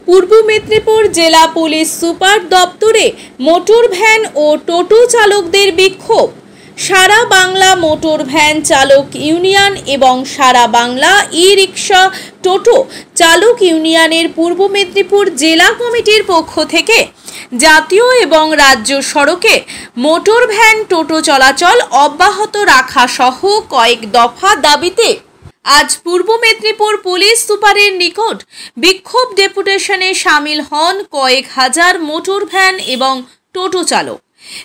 পূর্ব মেদিনীপুর জেলা police super দপ্তরে motor van ও টোটো চালকদের বিক্ষোভ। সারা বাংলা মোটর ভ্যান চালক ইউনিয়ন এবং সারা বাংলা ই-রিক্সা টোটো চালক ইউনিয়নের পূর্ব মেদিনীপুর জেলা কমিটির পক্ষ থেকে জাতীয় এবং রাজ্য সড়কে মোটর ভ্যান টোটো চলাচল অব্যাহত রাখা সহ কয়েক দফা দাবিতে আজ পূর্ব মেদিনীপুর পুলিশ সুপারের নিকট বিক্ষোভ ডেপুটেশনে সামিল হন কয়েক হাজার মোটর ভ্যান এবং টোটো চালক।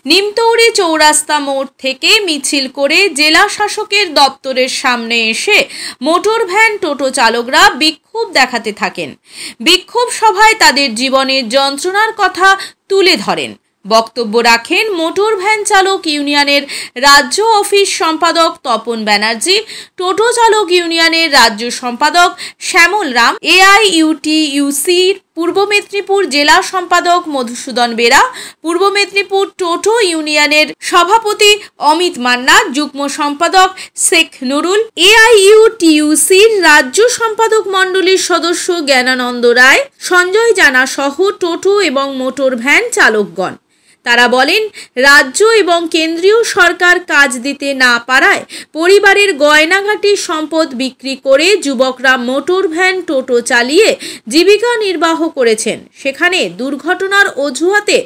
নিমতৌড়ি চৌরাস্তা মোড় থেকে মিছিল করে জেলা শাসকের দপ্তরের সামনে এসে মোটর ভ্যান টোটো চালকরা বিক্ষোভ দেখাতে থাকেন। বিক্ষোভ সভায় তাদের জীবনের যন্ত্রণার কথা তুলে ধরেন। বক্তব্য রাখেন মোটর ভ্যান চালক ইউনিয়নের রাজ্য অফিস সম্পাদক তপন ব্যানার্জি, টোটো চালক ইউনিয়নের রাজ্য সম্পাদক শ্যামল রাম, এআইইউটিইউসির পূর্ব মেদিনীপুর জেলা সম্পাদক মধুসূদন বেরা, পূর্ব মেদিনীপুর টোটো ইউনিয়নের সভাপতি অমিত মান্না, যুগ্ম সম্পাদক শেখ নুরুল, এআইইউটিইউসির রাজ্য সম্পাদক মণ্ডলীর সদস্য জ্ঞানানন্দ রায়, সঞ্জয় জানা সহ টোটো এবং মোটর ভ্যান চালকগণ। তারা বলেন, রাজ্য এবং কেন্দ্রীয় সরকার কাজ দিতে না পারায় পরিবারের গয়নাঘাটি সম্পদ বিক্রি করে যুবকরা মোটর ভ্যান টোটো চালিয়ে জীবিকা নির্বাহ করেছেন। সেখানে দুর্ঘটনার অজুহাতে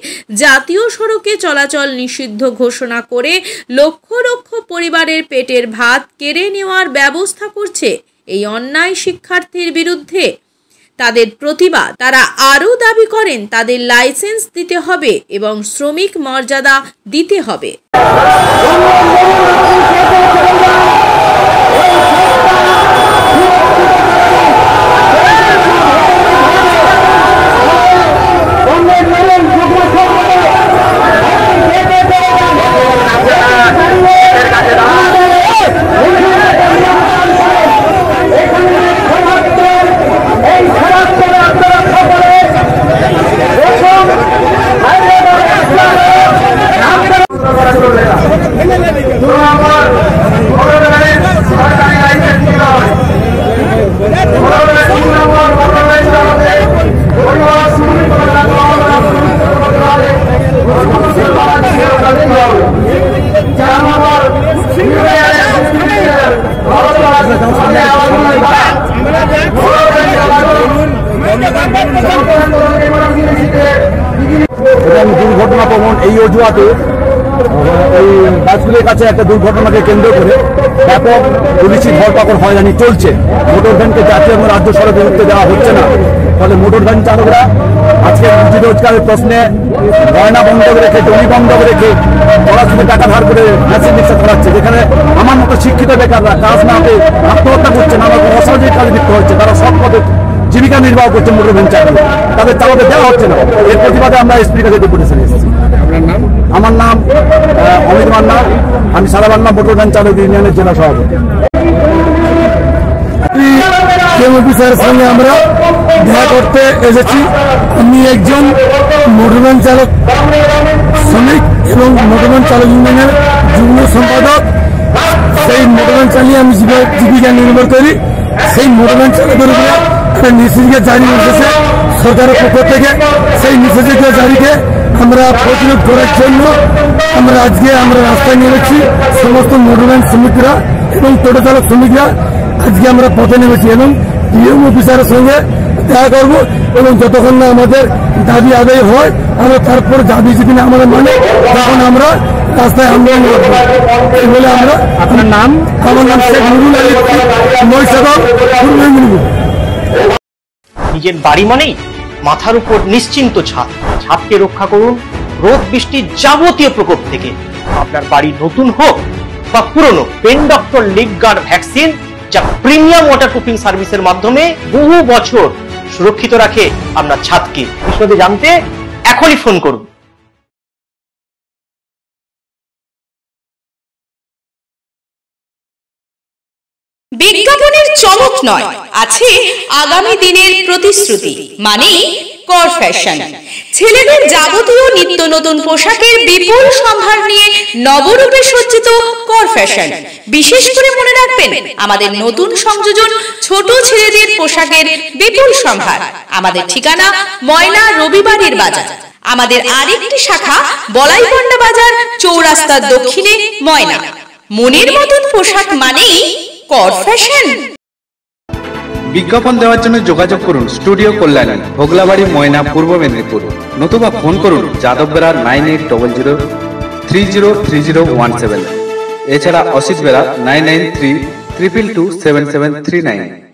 জাতীয় সড়কে চলাচল নিষিদ্ধ ঘোষণা করে লক্ষ লক্ষ পরিবারের পেটের ভাত কেড়ে নেওয়ার ব্যবস্থা করছে। এই অন্যায় শিক্ষার্থীর বিরুদ্ধে তাদের প্রতিবাদ। তারা আরও দাবি করেন তাদের লাইসেন্স দিতে হবে এবং শ্রমিক মর্যাদা দিতে হবে। দুর্ঘটনা প্রবণ এই অজুহাতে এই বাসগুলির কাছে একটা দুর্ঘটনাকে কেন্দ্র করে ব্যাপক পুলিশি ধরপাকড় হয়রানি চলছে। মোটর ভ্যানকে জাতীয় এবং রাজ্য সড়কে উঠতে দেওয়া হচ্ছে না। ফলে মোটর ভ্যান চালকরা আজকে রুজি রোজগারের প্রশ্নে গয়না বন্ধ রেখে, জমি বন্ধ রেখে, পড়াশোনা টাকা ধার করে মেশিন রিক্সা চালাচ্ছে। যেখানে আমার মতো শিক্ষিত বেকাররা কাজ না পেয়ে আত্মহত্যা করছে, নানা রকম অসামাজিক কাজে লিপ্ত হচ্ছে। তারা সব পথে জীবিকা নির্বাহ করছে মোটর ভ্যান চালক, তাদের চালাতে দেওয়া হচ্ছে না। এর প্রতিবাদে আমরা এসপির কাছে ডেপুটেশনে এসেছি। আমার নাম অমিত মান্না, আমি সারা বাংলা মোটর ভ্যান চালক ইউনিয়নের জেলা সভাপতি। অফিসারের সঙ্গে আমরা দেখা করতে এসেছি। আমি একজন মোটর ভ্যান চালক শ্রমিক এবং মোটর ভ্যান চালক ইউনিয়নের যুগ্ম সম্পাদক। সেই মোটর ভ্যান চালিয়ে আমি জীবিকা নির্ভর করি। সেই মোটর ভ্যান চালকের উপরে একটা নিষেধাজ্ঞা জারি হয়েছে সরকারের পক্ষ থেকে। সেই নিষেধাজ্ঞা জারিকে আমরা প্রতিরোধ করার জন্য আজকে আমরা রাস্তায় নেমেছি। সমস্ত মোটর ভ্যান শ্রমিকরা এবং টোটো চালক শ্রমিকরা আজকে আমরা পথে নেমেছি এবং ডিএম অফিসারের সঙ্গে দেখা করব এবং যতক্ষণ না আমাদের দাবি আদায় হয়, আমরা তারপর দাবি যদি না আমাদের মানে তখন আমরা রাস্তায় আন্দোলন করবো। এই বলে আমরা। আপনার নাম? আমার নাম শেখ নুরুল আলী, মহিষাদল, পূর্ব মেদিনীপুর। নিজের বাড়ি মানেই মাথার উপর নিশ্চিন্ত ছাদ। ছাদকে রক্ষা করুন রোদ বৃষ্টির যাবতীয় প্রকোপ থেকে। আপনার বাড়ি নতুন হোক বা পুরনো, pen doctor leak guard vaccine, যা প্রিমিয়াম ওয়াটারপ্রুফিং সার্ভিসের মাধ্যমে বহু বছর সুরক্ষিত রাখে আপনার ছাদকে। বিশদে জানতে এখনই ফোন করুন। বিজ্ঞাপনের চমক নয়, আছে আগামী দিনের প্রতিশ্রুতি, মানে কর ফ্যাশন। ছেলেদের যাবতীয় নিত্য নতুন পোশাকের বিপুল সম্ভার নিয়ে নবরূপে সজ্জিত কর ফ্যাশন। বিশেষ করে মনে রাখবেন, আমাদের নতুন সংযোজন ছোট ছেলেদের পোশাকের বিপুল সম্ভার। আমাদের ঠিকানা ময়না রবিবারের বাজার। আমাদের আরেকটি শাখা বলাইপন্ডা বাজার, চৌরাস্তার দক্ষিণে ময়না। মনের মতন পোশাক মানেই কর ফ্যাশন। বিজ্ঞাপন দেওয়ার জন্য যোগাযোগ করুন স্টুডিও কল্যাণী, ভোগলাবাড়ি, ময়না, পূর্ব মেদিনীপুর। নতুবা ফোন করুন যাদব বেরা 9800303017। এছাড়া অসিত বেরা 9932227739।